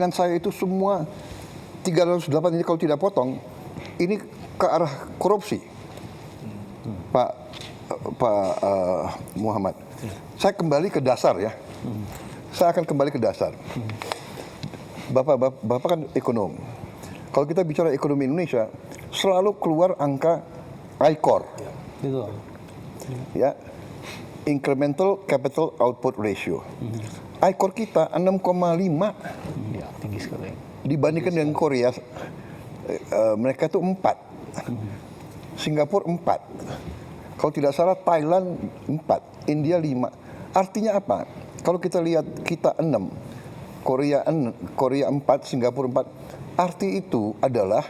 Dengan saya itu semua 308 ini kalau tidak potong, ini ke arah korupsi. Pak Muhammad, saya kembali ke dasar ya. Saya akan kembali ke dasar. Bapak kan ekonom. Kalau kita bicara ekonomi Indonesia, selalu keluar angka ICOR. Ya, Incremental Capital Output Ratio. ICOR kita 6,5. Ya, tinggi sekali. Dibandingkan dengan Korea, mereka itu 4. Singapura 4. Kalau tidak salah Thailand 4, India 5. Artinya apa? Kalau kita lihat kita 6, Korea 4, Singapura 4. Arti itu adalah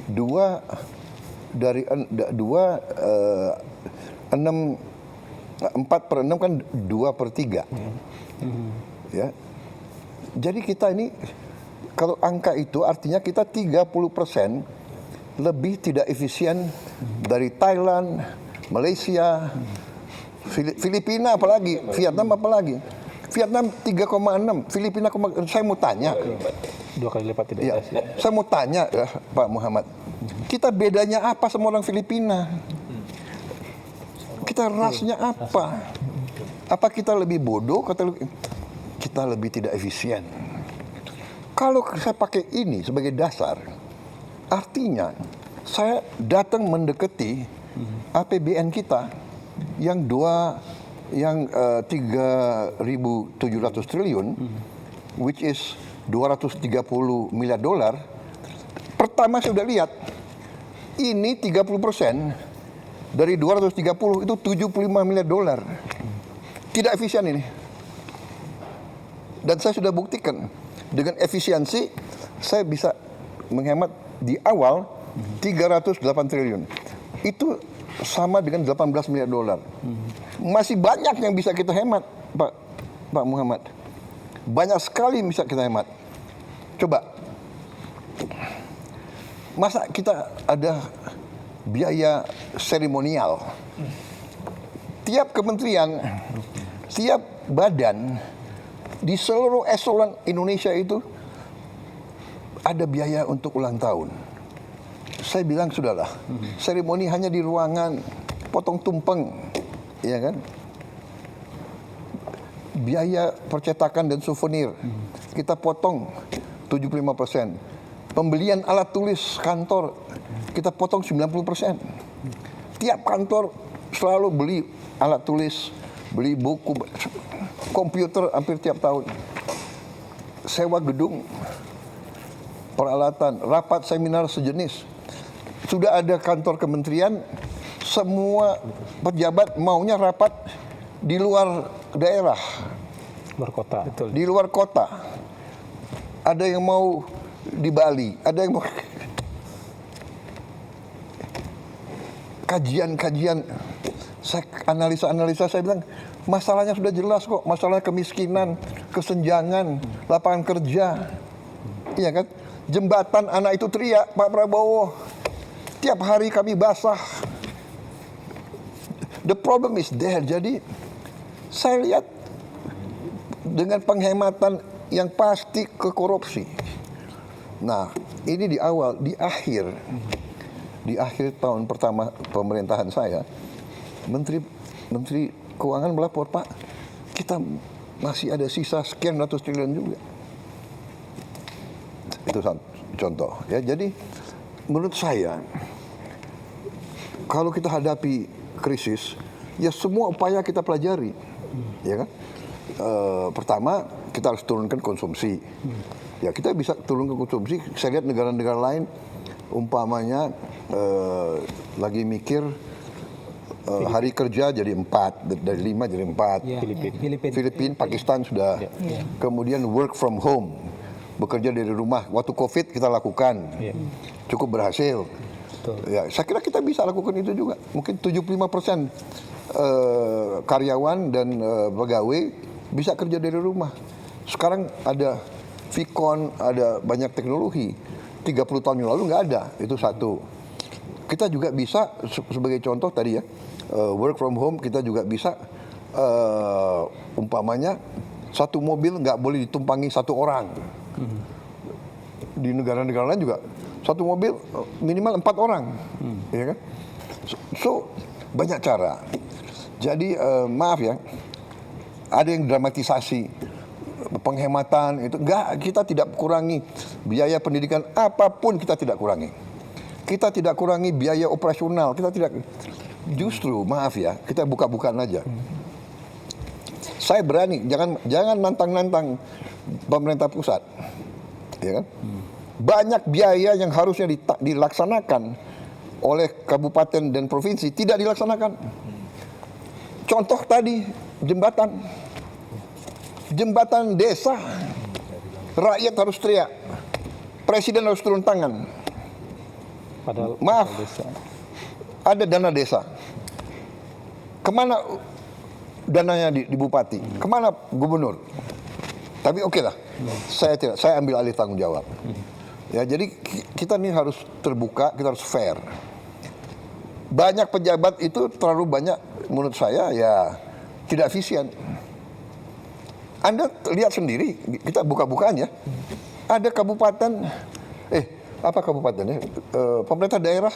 4 per 6 kan 2/3. Ya. Jadi kita ini kalau angka itu artinya kita 30% lebih tidak efisien dari Thailand, Malaysia, Filipina apalagi, Vietnam apalagi. Vietnam 3,6, Filipina, saya mau tanya. 2 kali lipat tidak Ya, efisien. saya mau tanya ya, Pak Muhammad. Kita bedanya apa sama orang Filipina? Kita rasnya apa? Apa kita lebih bodoh? Kita lebih tidak efisien. Kalau saya pakai ini sebagai dasar, artinya saya datang mendekati APBN kita yang 3.700 triliun, which is 230 miliar dolar. Pertama saya sudah lihat, ini 30% dari 230 itu 75 miliar dolar. Tidak efisien ini. Dan saya sudah buktikan dengan efisiensi saya bisa menghemat di awal 308 triliun. Itu sama dengan 18 miliar dolar. Masih banyak yang bisa kita hemat, Pak Muhammad. Banyak sekali bisa kita hemat. Coba, masa kita ada biaya seremonial? Tiap kementerian, tiap badan di seluruh eselon Indonesia itu ada biaya untuk ulang tahun. Saya bilang sudahlah, seremoni hanya di ruangan, potong tumpeng, ya kan? Biaya percetakan dan souvenir kita potong 75%. Pembelian alat tulis kantor kita potong 90%. Tiap kantor selalu beli alat tulis, beli buku, komputer hampir tiap tahun. Sewa gedung, peralatan, rapat seminar sejenis. Sudah ada kantor kementerian, semua pejabat maunya rapat di luar daerah. Luar kota. Betul. Di luar kota. Ada yang mau di Bali, ada yang mau kajian-kajian. Saya analisa saya bilang masalahnya sudah jelas kok, masalah kemiskinan, kesenjangan, lapangan kerja. Iya kan? Jembatan anak itu teriak, Pak Prabowo. Tiap hari kami basah. The problem is there. Jadi saya lihat dengan penghematan yang pasti ke korupsi. Nah, ini di awal, di akhir tahun pertama pemerintahan saya, Menteri Keuangan melapor, Pak, kita masih ada sisa sekian ratus triliun juga. Itu contoh. Ya, jadi menurut saya, kalau kita hadapi krisis, ya semua upaya kita pelajari, ya kan? Pertama, kita harus turunkan konsumsi. Ya, kita bisa turunkan konsumsi. Saya lihat negara-negara lain, umpamanya lagi mikir hari kerja jadi 4, dari 5 jadi 4. Ya, Filipina, Pakistan sudah. Ya. Kemudian work from home, bekerja dari rumah. Waktu COVID kita lakukan, cukup berhasil. Betul. Ya, saya kira kita bisa lakukan itu juga. Mungkin 75% karyawan dan pegawai bisa kerja dari rumah. Sekarang ada Vicon, ada banyak teknologi. 30 tahun yang lalu nggak ada, itu satu. Kita juga bisa, sebagai contoh tadi ya, work from home, kita juga bisa umpamanya satu mobil nggak boleh ditumpangi satu orang. Di negara-negara lain juga satu mobil minimal 4 orang, ya kan? So banyak cara. Jadi maaf ya, ada yang dramatisasi penghematan itu. Enggak, kita tidak kurangi biaya pendidikan apapun, kita tidak kurangi. Kita tidak kurangi biaya operasional, kita tidak. Justru maaf ya, kita buka-bukaan aja. Saya berani, jangan nantang-nantang pemerintah pusat, ya kan? Banyak biaya yang harusnya dilaksanakan oleh kabupaten dan provinsi tidak dilaksanakan. Contoh tadi jembatan desa, rakyat harus teriak, presiden harus turun tangan. Padahal Maaf, desa. ada dana desa. Kemana dananya di bupati? Kemana gubernur? Tapi oke lah, saya ambil alih tanggung jawab. Ya, jadi kita ini harus terbuka, kita harus fair. Banyak pejabat itu terlalu banyak, menurut saya ya tidak efisien. Anda lihat sendiri, kita buka-bukaan ya. Ada kabupaten, apa kabupatennya? Pemerintah daerah,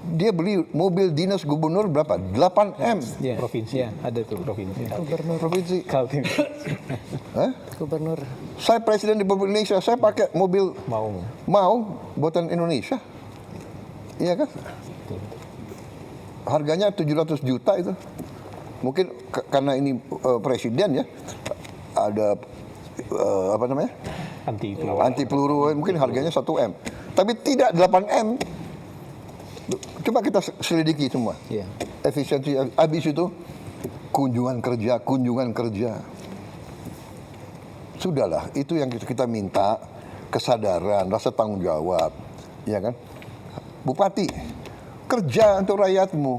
dia beli mobil dinas gubernur berapa? 8M. Ya, provinsi. Ya, ada tuh provinsi. Provinsi. Kaltim. Hah? Gubernur. Saya presiden di Republik Indonesia, saya pakai mobil mau buatan Indonesia. Iya kan? Harganya 700 juta itu. Mungkin karena ini presiden ya, ada apa namanya? Anti peluru, mungkin harganya 1M. Tapi tidak 8M. Coba kita selidiki semua. Iya. Efisiensi, habis itu kunjungan kerja. Sudahlah, itu yang kita minta, kesadaran, rasa tanggung jawab, ya kan? Bupati, kerja untuk rakyatmu.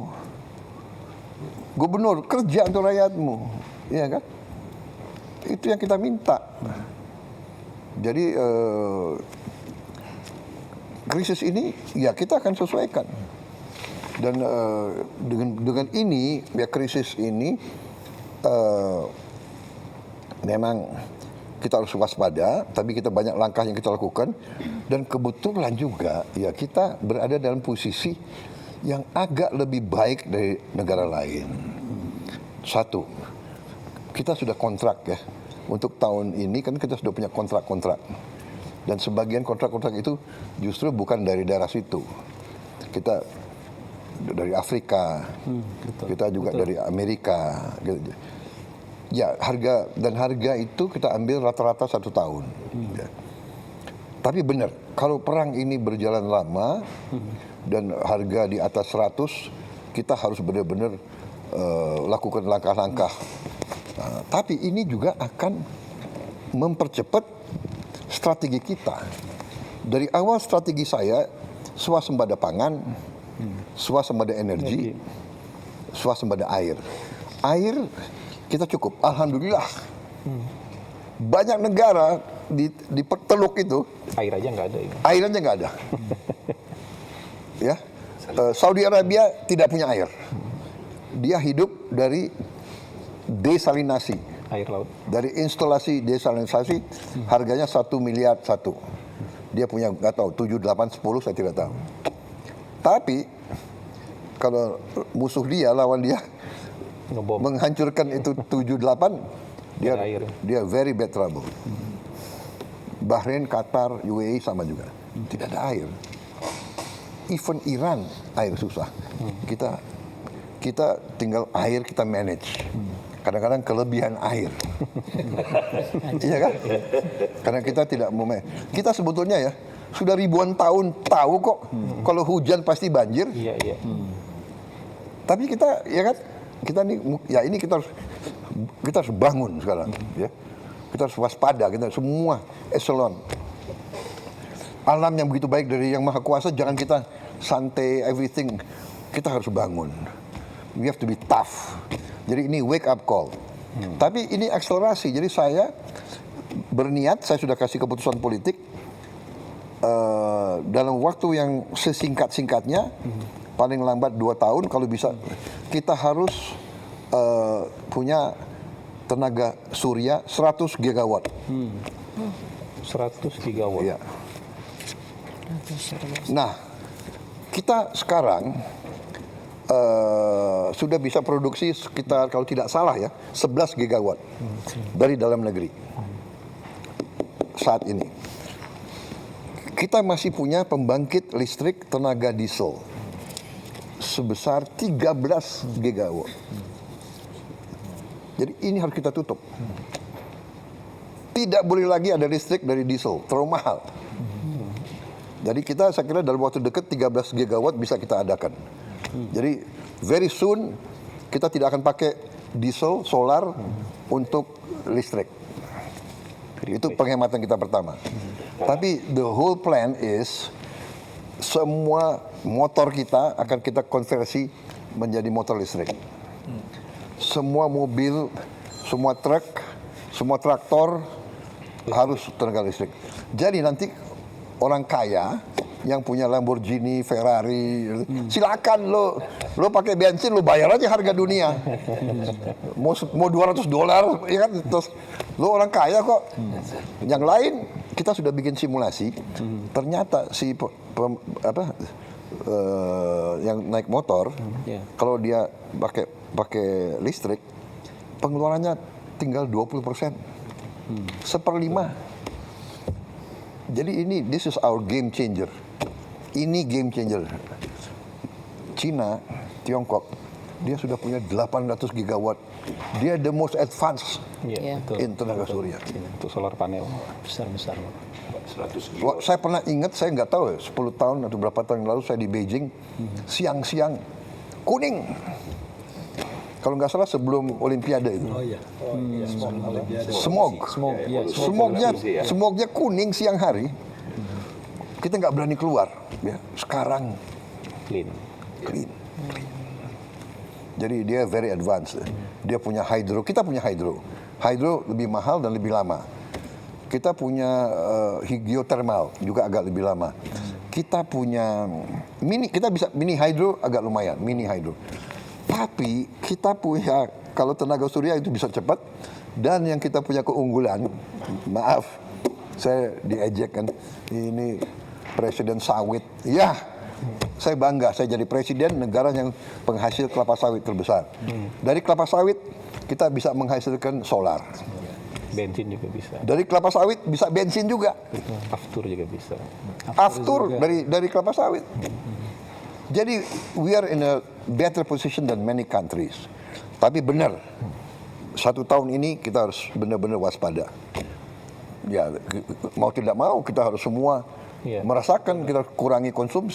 Gubernur, kerja untuk rakyatmu, ya kan? Itu yang kita minta. Jadi krisis ini ya kita akan sesuaikan. Dan dengan ini ya krisis ini memang kita harus waspada, tapi kita banyak langkah yang kita lakukan, dan kebetulan juga ya kita berada dalam posisi yang agak lebih baik dari negara lain. Satu, kita sudah kontrak ya, untuk tahun ini kan kita sudah punya kontrak-kontrak, dan sebagian kontrak-kontrak itu justru bukan dari daerah situ, kita dari Afrika, kita juga dari Amerika gitu. Ya, harga itu kita ambil rata-rata 1 tahun. Ya. Tapi benar, kalau perang ini berjalan lama dan harga di atas 100, kita harus benar-benar lakukan langkah-langkah. Tapi ini juga akan mempercepat strategi kita. Dari awal strategi saya, swasembada pangan, swasembada energi, swasembada air. Air kita cukup, alhamdulillah. Banyak negara di Teluk itu Air aja nggak ada. Ya. air aja nggak ada. Ya, Saudi Arabia tidak punya air. Dia hidup dari desalinasi, Air laut. dari instalasi desalinasi, harganya 1 miliar satu. Dia punya nggak tahu 7, 8, 10 saya tidak tahu. Tapi kalau musuh dia, lawan dia Ngebom. menghancurkan itu 7, 8, dia very bad trouble. Bahrain, Qatar, UAE sama juga. Tidak ada air. Even Iran air susah. Kita tinggal air kita manage. Kadang-kadang kelebihan air. Iya kan? Karena kita tidak mau kita sebetulnya ya sudah ribuan tahun tahu kok kalau hujan pasti banjir. Iya. Tapi kita ya kan, ini kita harus bangun sekarang ya. Kita harus waspada, kita semua eselon. Alam yang begitu baik dari Yang Maha Kuasa, jangan kita santai everything. Kita harus bangun. We have to be tough. Jadi ini wake up call. Tapi ini akselerasi. Jadi saya berniat, saya sudah kasih keputusan politik dalam waktu yang sesingkat-singkatnya, paling lambat 2 tahun kalau bisa, kita harus punya tenaga surya 100 gigawatt. 100 gigawatt. Ya. Nah, kita sekarang sudah bisa produksi sekitar, kalau tidak salah ya, 11 gigawatt dari dalam negeri saat ini. Kita masih punya pembangkit listrik tenaga diesel sebesar 13 gigawatt. Jadi ini harus kita tutup. Tidak boleh lagi ada listrik dari diesel, terlalu mahal. Jadi kita, saya kira dalam waktu dekat 13 gigawatt bisa kita adakan. Jadi very soon kita tidak akan pakai diesel, solar untuk listrik. Itu penghematan kita pertama. Tapi the whole plan is semua motor kita akan kita konversi menjadi motor listrik. Semua mobil, semua truk, semua traktor harus tenaga listrik. Jadi nanti orang kaya yang punya Lamborghini, Ferrari, silakan lo pakai bensin, lo bayar aja harga dunia. Mau $200, ya kan? Terus lo orang kaya kok. Yang lain kita sudah bikin simulasi. Ternyata si yang naik motor, kalau dia pakai listrik, pengeluarannya tinggal 20%, 1/5. Jadi ini, this is our game changer. Ini game changer. Cina, Tiongkok, dia sudah punya 800 gigawatt. Dia the most advanced in tenaga surya. Untuk solar panel. Besar-besar. Saya pernah ingat, saya nggak tahu ya, 10 tahun atau berapa tahun yang lalu saya di Beijing, siang-siang kuning. Kalau nggak salah sebelum Olimpiade itu. Smognya kuning siang hari. Kita nggak berani keluar. Ya, sekarang Clean. clean. Jadi dia very advanced. Dia punya hydro, kita punya hydro. Hydro lebih mahal dan lebih lama. Kita punya geothermal juga agak lebih lama. Kita punya kita bisa mini hydro agak lumayan, mini hydro. Tapi kita punya, kalau tenaga surya itu bisa cepat, dan yang kita punya keunggulan, maaf, saya diejek kan, ini presiden sawit. Ya, saya bangga, saya jadi presiden negara yang penghasil kelapa sawit terbesar. Dari kelapa sawit kita bisa menghasilkan solar. Bensin juga bisa. Dari kelapa sawit bisa bensin juga. Aftur juga bisa. Aftur dari kelapa sawit. Jadi we are in a better position than many countries. Tapi benar, 1 tahun ini kita harus benar-benar waspada. Ya, mau tidak mau kita harus semua merasakan, kita kurangi konsumsi.